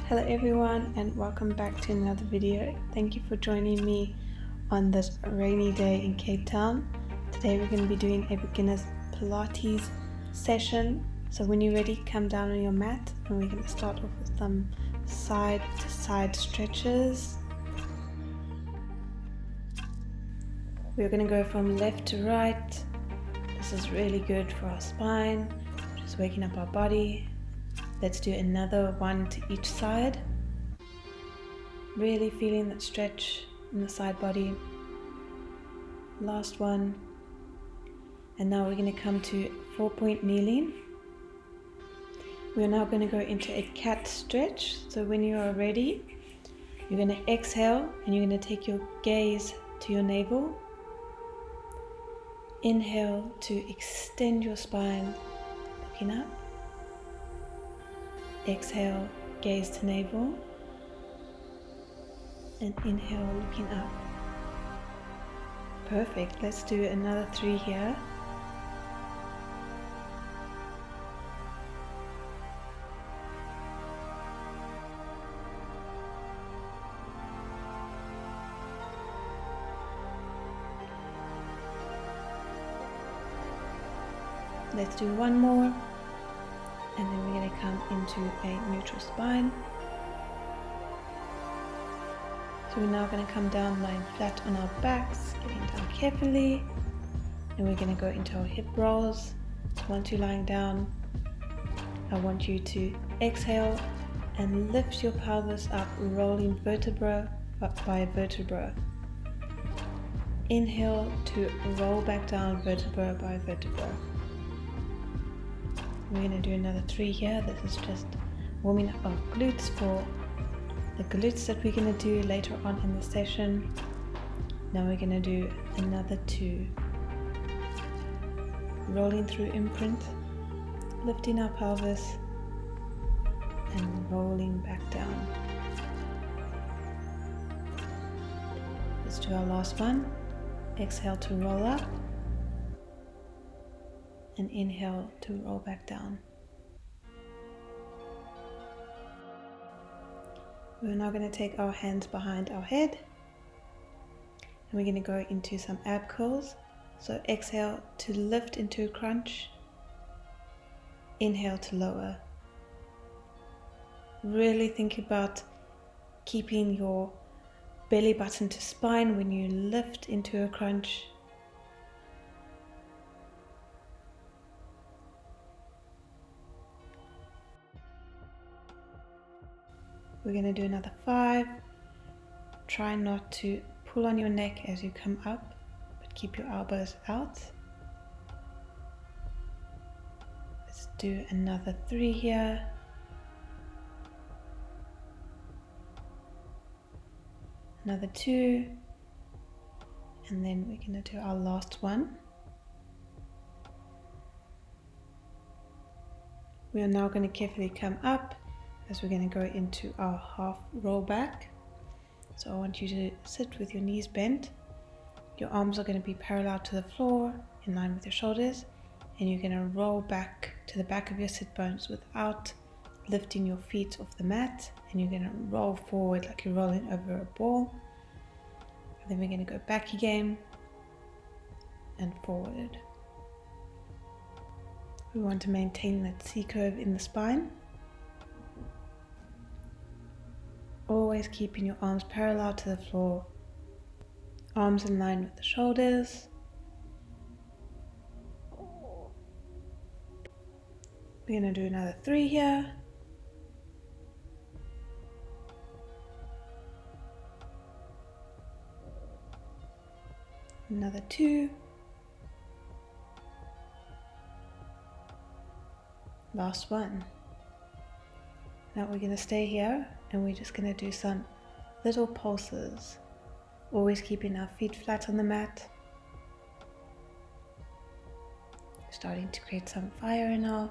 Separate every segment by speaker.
Speaker 1: Hello everyone and welcome back to another video. Thank you for joining me on this rainy day in Cape Town. Today we're going to be doing a beginner's Pilates session. So when you're ready, come down on your mat and we're going to start off with some side to side stretches. We're going to go from left to right. This is really good for our spine, just waking up our body. Let's do another one to each side. Really feeling that stretch in the side body. Last one. And now we're going to come to 4-point kneeling. We're now going to go into a cat stretch. So when you are ready, you're going to exhale and you're going to take your gaze to your navel. Inhale to extend your spine, looking up. Exhale, gaze to navel, and inhale, looking up. Perfect. Let's do another 3 here. Let's do one more. And then we're going to come into a neutral spine. So we're now going to come down, lying flat on our backs, getting down carefully. And we're going to go into our hip rolls. So once you're lying down, I want you to exhale and lift your pelvis up, rolling vertebra by vertebra. Inhale to roll back down vertebra by vertebra. We're going to do another 3 here. This is just warming up our glutes for the glutes that we're going to do later on in the session. Now we're going to do another 2. Rolling through imprint, lifting our pelvis and rolling back down. Let's do our last one. Exhale to roll up. And inhale to roll back down. We're now going to take our hands behind our head and we're going to go into some ab curls. So exhale to lift into a crunch, inhale to lower. Really think about keeping your belly button to spine when you lift into a crunch. We're going to do another 5. Try not to pull on your neck as you come up, but keep your elbows out. Let's do another 3 here. Another 2. And then we're going to do our last one. We are now going to carefully come up as we're going to go into our half roll back. So I want you to sit with your knees bent. Your arms are going to be parallel to the floor in line with your shoulders, and you're going to roll back to the back of your sit bones without lifting your feet off the mat, and you're going to roll forward like you're rolling over a ball. And then we're going to go back again and forward. We want to maintain that C curve in the spine. Always keeping your arms parallel to the floor, arms in line with the shoulders. We're going to do another 3 here. Another 2. Last one. Now we're going to stay here and we're just going to do some little pulses, always keeping our feet flat on the mat, starting to create some fire in our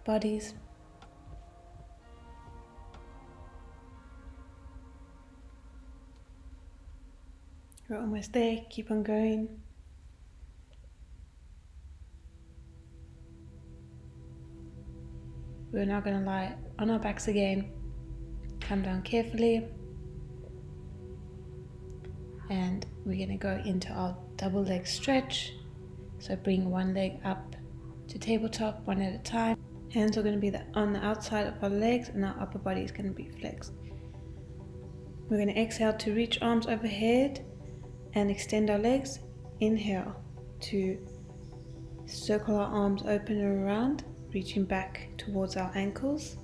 Speaker 1: bodies. We're almost there, keep on going. We're now going to lie on our backs again, Come down carefully. And we're going to go into our double leg stretch. So bring one leg up to tabletop, one at a time. Hands are going to be on the outside of our legs, and our upper body is going to be flexed. We're going to exhale to reach arms overhead and extend our legs. Inhale to circle our arms open and around, reaching back towards our ankles.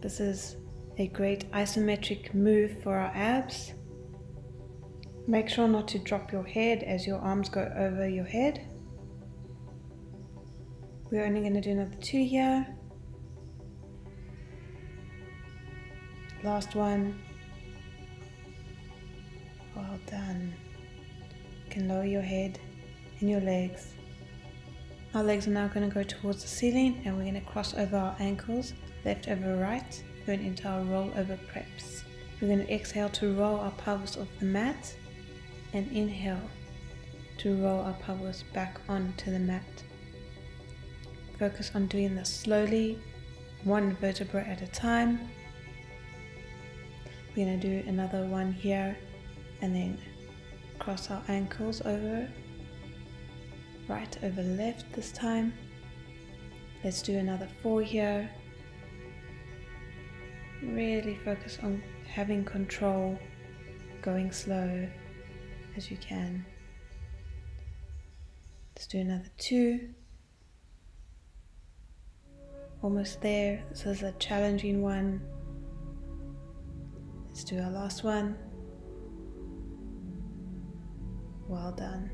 Speaker 1: This is a great isometric move for our abs. Make sure not to drop your head as your arms go over your head. We're only going to do another 2 here. Last one. Well done. You can lower your head and your legs. Our legs are now going to go towards the ceiling, and we're going to cross over our ankles, left over right, going into our roll over preps. We're going to exhale to roll our pelvis off the mat, and inhale to roll our pelvis back onto the mat. Focus on doing this slowly, one vertebra at a time. We're going to do another one here, and then cross our ankles over, right over left this time. Let's do another 4 here. Really focus on having control, going slow as you can. Let's do another 2. Almost there. This is a challenging one. Let's do our last one. Well done.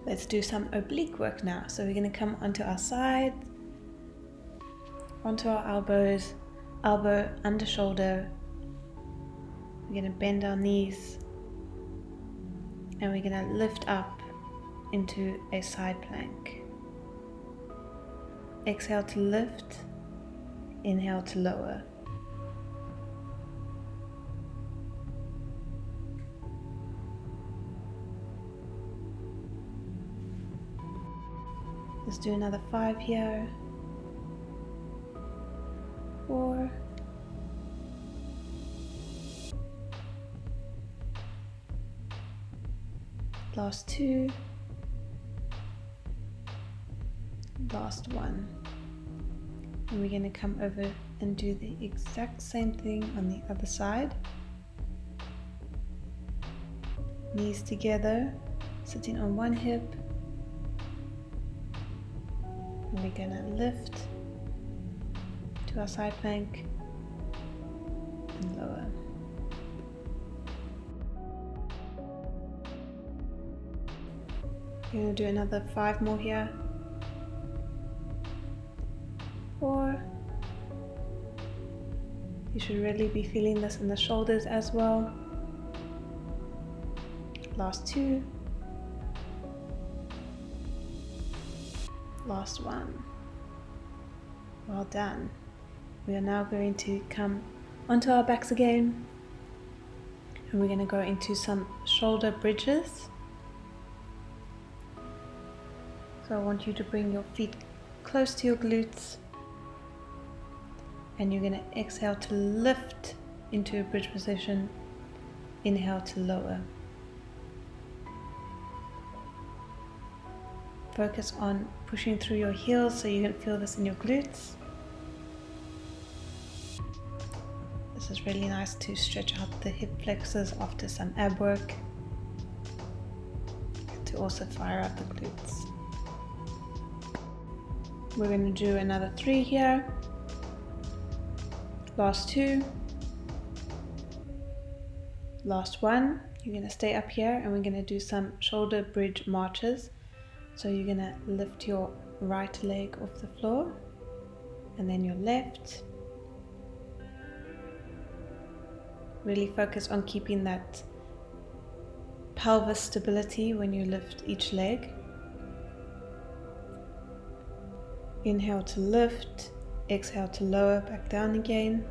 Speaker 1: Let's do some oblique work now. So we're going to come onto our side, onto our elbows, elbow under shoulder. We're going to bend our knees, and we're going to lift up into a side plank. Exhale to lift, inhale to lower. Let's do another 5 here. 4. Last 2. Last 1. And we're going to come over and do the exact same thing on the other side. Knees together, sitting on one hip. And we're going to lift to our side plank and lower. We're going to do another 5 more here. 4. You should really be feeling this in the shoulders as well. Last 2. Last 1. Well done. We are now going to come onto our backs again, and we're going to go into some shoulder bridges. So I want you to bring your feet close to your glutes, and you're going to exhale to lift into a bridge position, inhale to lower. Focus on pushing through your heels so you can feel this in your glutes. This is really nice to stretch out the hip flexors after some ab work, and to also fire up the glutes. We're going to do another 3 here. Last 2. Last 1. You're going to stay up here, and we're going to do some shoulder bridge marches. So you're going to lift your right leg off the floor, and then your left. Really focus on keeping that pelvis stability when you lift each leg. Inhale to lift, exhale to lower back down again.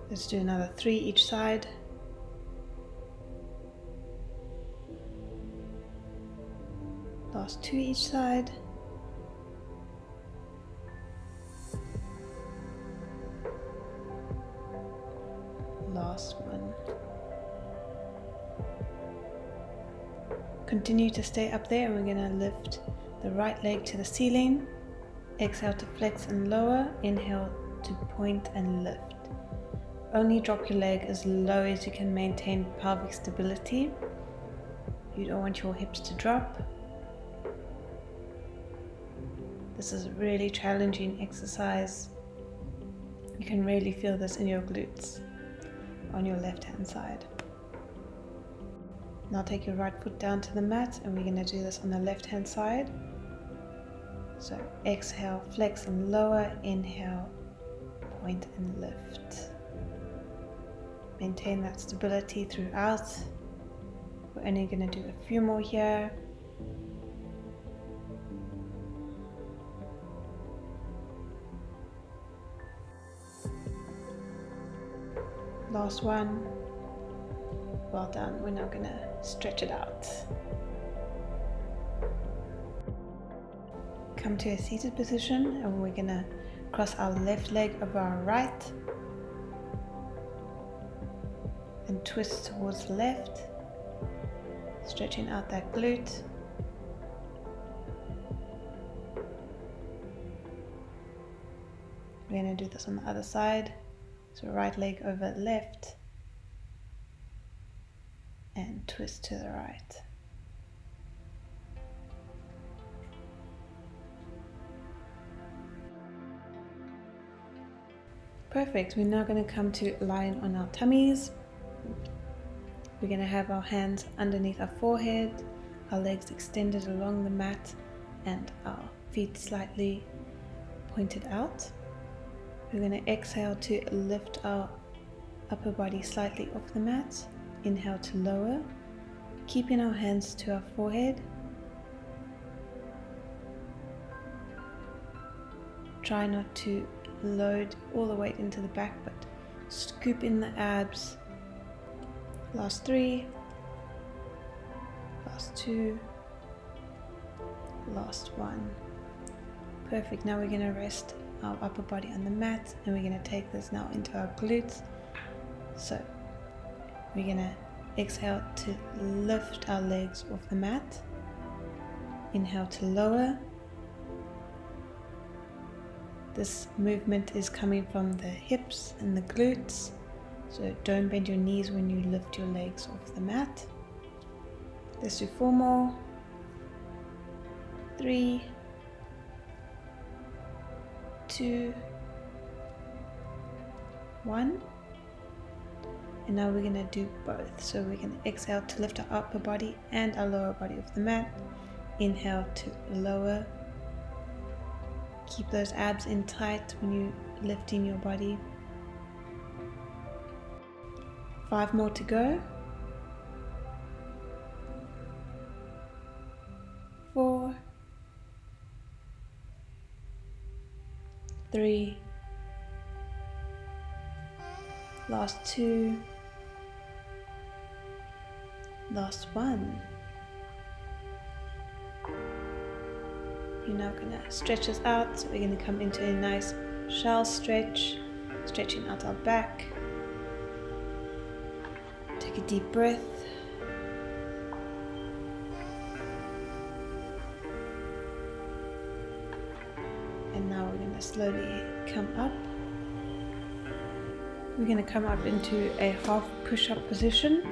Speaker 1: Let's do another 3 each side. Last 2 each side. last one. Continue to stay up there, and we're going to lift the right leg to the ceiling. Exhale to flex and lower. Inhale to point and lift. Only drop your leg as low as you can maintain pelvic stability. You don't want your hips to drop. This is a really challenging exercise. You can really feel this in your glutes on your left hand side. Now take your right foot down to the mat, and we're going to do this on the left hand side. So exhale, flex and lower. Inhale, point and lift. Maintain that stability throughout. We're only going to do a few more here. Last one. Well done. We're now going to stretch it out. Come to a seated position, and we're going to cross our left leg over our right and twist towards the left, stretching out that glute. We're going to do this on the other side. So right leg over left and twist to the right. Perfect. We're now going to come to lying on our tummies. We're going to have our hands underneath our forehead, our legs extended along the mat, and our feet slightly pointed out. We're going to exhale to lift our upper body slightly off the mat. Inhale to lower, keeping our hands to our forehead. Try not to load all the weight into the back, but scoop in the abs. Last 3, last 2, last 1. Perfect. Now we're going to rest our upper body on the mat, and we're going to take this now into our glutes. So we're going to exhale to lift our legs off the mat. Inhale to lower. This movement is coming from the hips and the glutes, so don't bend your knees when you lift your legs off the mat. Let's do 4 more. 3, 2, 1. And now we're going to do both. So we're going to exhale to lift our upper body and our lower body off the mat. Inhale to lower. Keep those abs in tight when you're lifting your body. 5 more to go. 4, 3, last 2, last 1. You're now going to stretch us out, so we're going to come into a nice shell stretch, stretching out our back. Take a deep breath. And now we're going to slowly come up. We're going to come up into a half push-up position.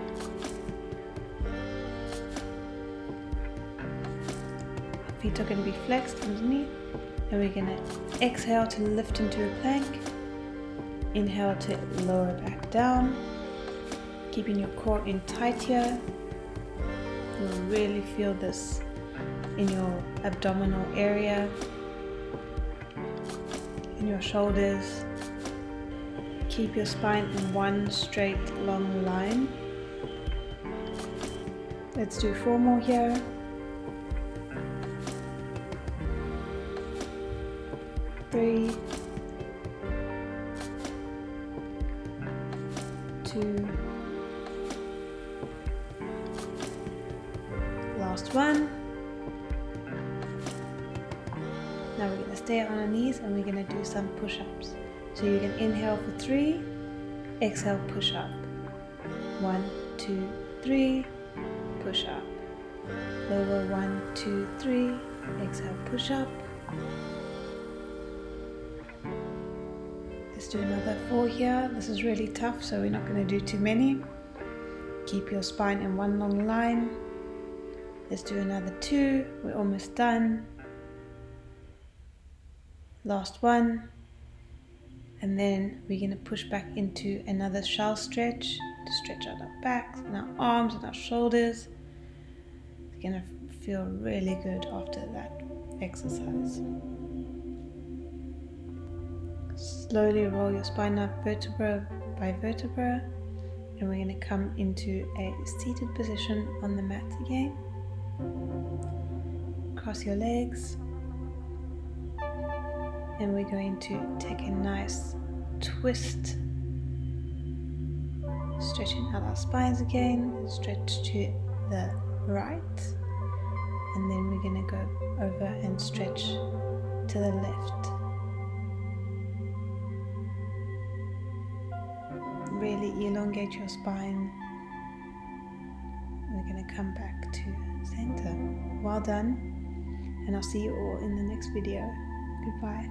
Speaker 1: Feet are going to be flexed underneath, and we're going to exhale to lift into a plank. Inhale to lower back down, keeping your core in tight here. You'll really feel this in your abdominal area, in your shoulders. Keep your spine in one straight long line. Let's do 4 more here. 3, 2, last 1. Now we're going to stay on our knees, and we're going to do some push-ups. So you can inhale for 3, exhale, push up. 1, 2, 3, push up. Lower, 1, 2, 3, exhale, push up. Let's do another 4 here. This is really tough, so we're not going to do too many. Keep your spine in one long line. Let's do another 2. We're almost done. Last one. And then we're going to push back into another shell stretch to stretch out our backs and our arms and our shoulders. It's going to feel really good after that exercise. Slowly roll your spine up vertebra by vertebra, and we're going to come into a seated position on the mat again. Cross your legs, and we're going to take a nice twist, stretching out our spines again. Stretch to the right, and then we're going to go over and stretch to the left. Really elongate your spine. We're going to come back to center. Well done, and I'll see you all in the next video. Goodbye.